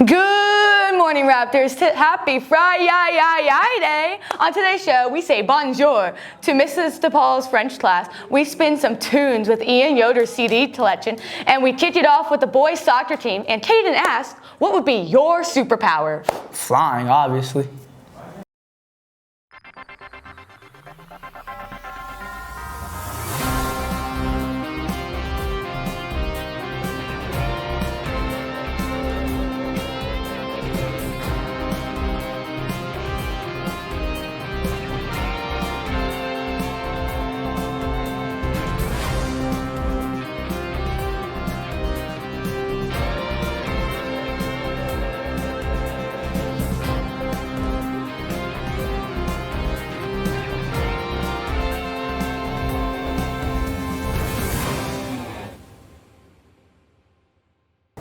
Good morning, Raptors. Happy Friday. On today's show, we say bonjour to Mrs. DePaul's French class. We spin some tunes with Ian Yoder's CD collection, and we kick it off with the boys' soccer team. And Cayden asked, what would be your superpower? Flying, obviously.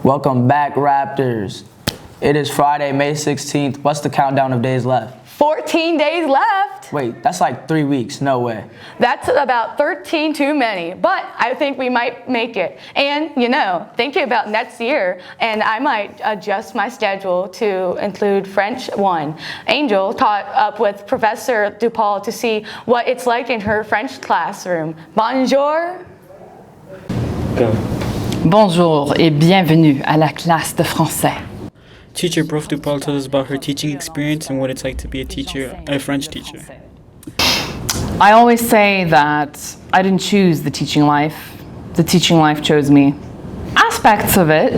Welcome back, Raptors. It is Friday, May 16th. What's the countdown of days left? 14 days left. Wait, that's like 3 weeks. No way. That's about 13 too many, but I think we might make it. And, thinking about next year, and I might adjust my schedule to include French 1. Angel taught up with Professor DePaul to see what it's like in her French classroom. Bonjour. Go. Bonjour et bienvenue à la classe de français. Teacher Prof. DePaul told us about her teaching experience and what it's like to be a French teacher. I always say that I didn't choose the teaching life. The teaching life chose me. Aspects of it,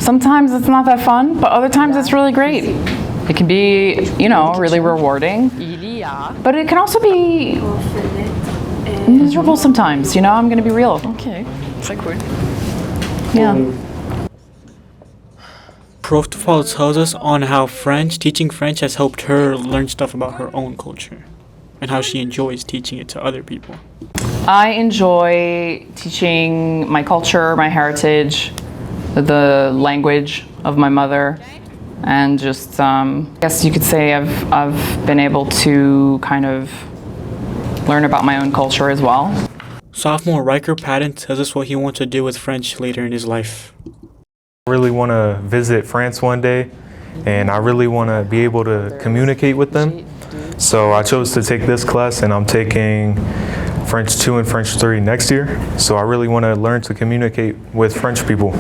sometimes it's not that fun, but other times it's really great. It can be, really rewarding, but it can also be miserable sometimes, I'm going to be real. Okay, c'est cool. Yeah. Prof. DePaul tells us on how teaching French has helped her learn stuff about her own culture and how she enjoys teaching it to other people. I enjoy teaching my culture, my heritage, the language of my mother, and just, I guess you could say I've been able to kind of learn about my own culture as well. Sophomore Riker Patton tells us what he wants to do with French later in his life. I really want to visit France one day, and I really want to be able to communicate with them. So I chose to take this class, and I'm taking French 2 and French 3 next year. So I really want to learn to communicate with French people.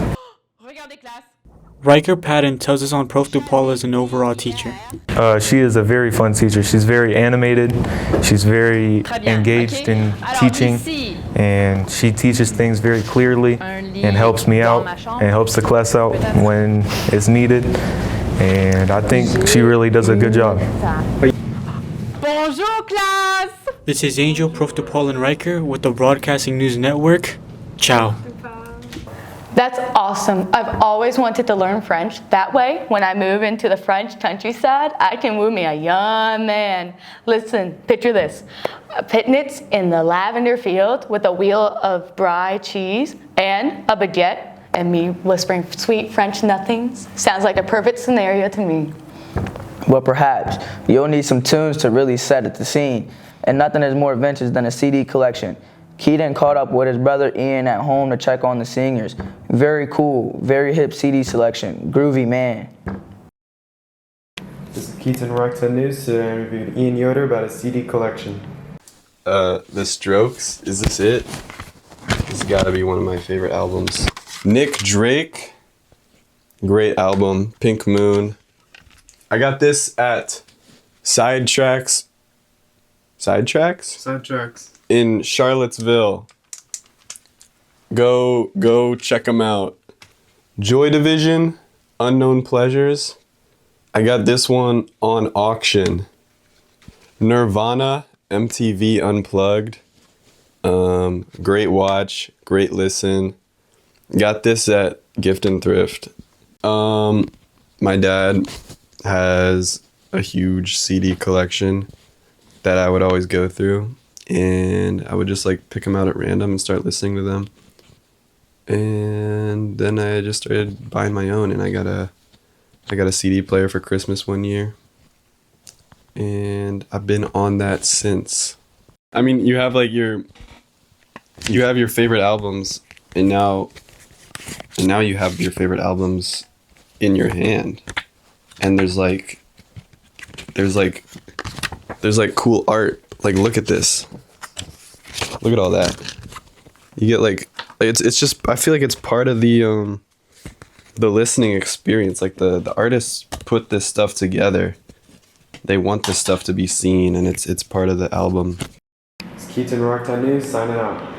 Riker Patton tells us on Prof. DePaul as an overall teacher. She is a very fun teacher. She's very animated. She's very engaged in teaching, and she teaches things very clearly and helps me out and helps the class out when it's needed. And I think she really does a good job. Bonjour, class! This is Angel, Prof. DePaul, and Riker with the Broadcasting News Network. Ciao. That's awesome. I've always wanted to learn French. That way, when I move into the French countryside, I can woo me a young man. Listen, picture this. Picnics in the lavender field with a wheel of brie cheese and a baguette and me whispering sweet French nothings. Sounds like a perfect scenario to me. Well, perhaps you'll need some tunes to really set it the scene. And nothing is more vintage than a CD collection. Keaton caught up with his brother Ian at home to check on the singers. Very cool, very hip CD selection. Groovy man. This is Keaton Rockton News. Today I interviewed Ian Yoder about his CD collection. The Strokes, is this it? This has gotta be one of my favorite albums. Nick Drake, great album. Pink Moon. I got this at Sidetracks in Charlottesville. Go check them out. Joy Division, Unknown Pleasures. I got this one on auction. Nirvana, MTV Unplugged. Great watch, great listen. Got this at Gift and Thrift. My dad has a huge CD collection that I would always go through, and I would just pick them out at random and start listening to them. And then I just started buying my own, and I got a CD player for Christmas one year, and I've been on that since. I mean, you have your favorite albums, and now you have your favorite albums in your hand, and there's like cool art. Like, look at this. Look at all that. You get like, it's just, I feel like it's part of the listening experience. Like the artists put this stuff together. They want this stuff to be seen, and it's part of the album. It's Keaton Rocktown News signing out.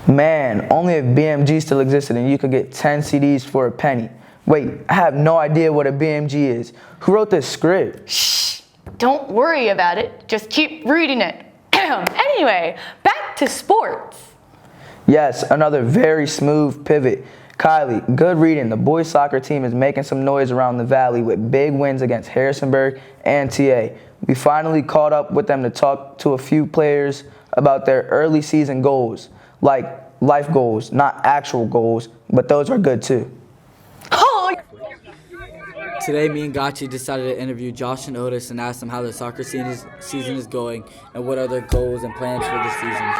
Man, only if BMG still existed and you could get 10 CDs for a penny. Wait, I have no idea what a BMG is. Who wrote this script? Shh, don't worry about it. Just keep reading it. Anyway, back to sports. Yes, another very smooth pivot. Kylie, good reading. The boys soccer team is making some noise around the valley with big wins against Harrisonburg and TA. We finally caught up with them to talk to a few players about their early season goals, like life goals, not actual goals, but those are good too. Today, me and Gachi decided to interview Josh and Otis and ask them how their soccer season is going and what are their goals and plans for this season.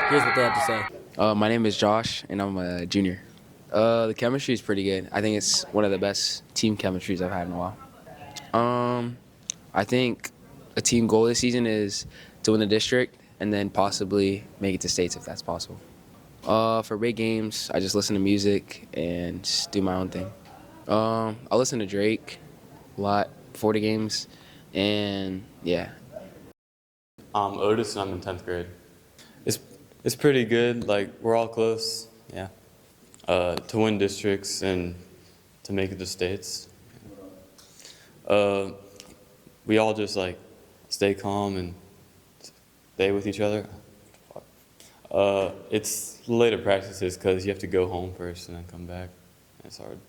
Here's what they have to say. My name is Josh, and I'm a junior. The chemistry is pretty good. I think it's one of the best team chemistries I've had in a while. I think a team goal this season is to win the district and then possibly make it to states if that's possible. For big games, I just listen to music and just do my own thing. I listen to Drake a lot before the games, and yeah. I'm Otis, and I'm in 10th grade. It's pretty good. Like, we're all close, yeah. To win districts and to make it to states. We all just like stay calm and stay with each other. It's later practices because you have to go home first and then come back. It's hard.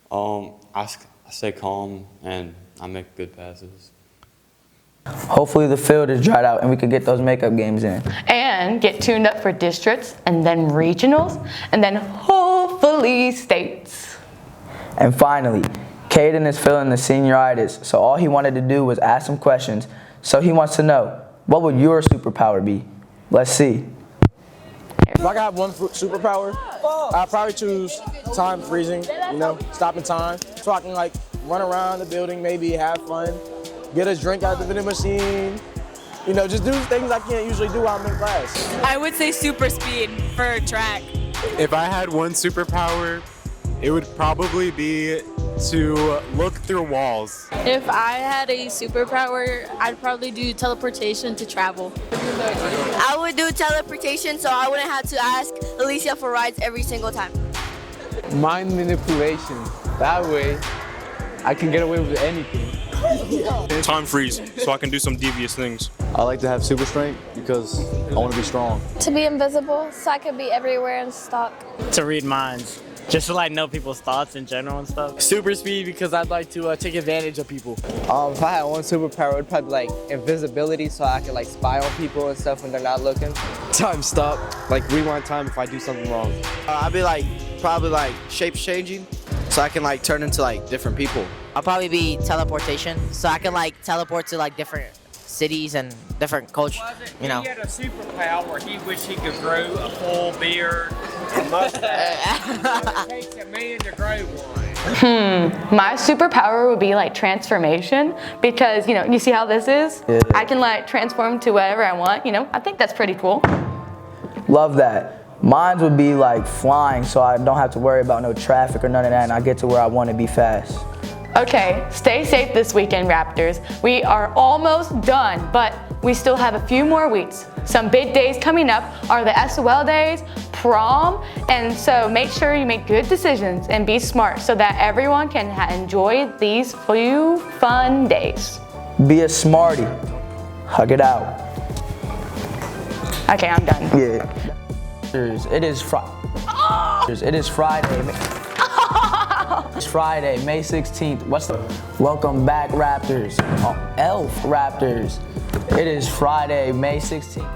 I stay calm and I make good passes. Hopefully the field is dried out and we can get those makeup games in. And get tuned up for districts and then regionals and then hopefully states. And finally, Cayden is feeling the senioritis, so all he wanted to do was ask some questions. So he wants to know, what would your superpower be? Let's see. If I could have one superpower, I'd probably choose time freezing, stopping time, so I can like run around the building, maybe have fun, get a drink out of the vending machine, just do things I can't usually do while I'm in class. I would say super speed for track. If I had one superpower, it would probably be to look through walls. If I had a superpower, I'd probably do teleportation to travel. I would do teleportation so I wouldn't have to ask Alicia for rides every single time. Mind manipulation. That way, I can get away with anything. Time freeze, so I can do some devious things. I like to have super strength because I want to be strong. To be invisible, so I could be everywhere and stalk. To read minds. Just to know people's thoughts in general and stuff. Super speed because I'd like to take advantage of people. If I had one superpower, it would probably be invisibility, so I could spy on people and stuff when they're not looking. Time stop, rewind time if I do something wrong. I'd be probably shape changing, so I can turn into different people. I'll probably be teleportation, so I can teleport to different cities and different cultures. He had a superpower. He wished he could grow a full beard and mustache. It takes a man to grow one. My superpower would be transformation because you see how this is? Yeah. I can transform to whatever I want, I think that's pretty cool. Love that. Mine would be flying, so I don't have to worry about no traffic or none of that, and I get to where I want to be fast. Okay, stay safe this weekend, Raptors. We are almost done, but we still have a few more weeks. Some big days coming up are the SOL days, prom, and so make sure you make good decisions and be smart so that everyone can enjoy these few fun days. Be a smarty. Hug it out. Okay, I'm done. Yeah. It is Friday. It is Friday. It's Friday, May 16th. Welcome back, Raptors. Elf Raptors. It is Friday, May 16th.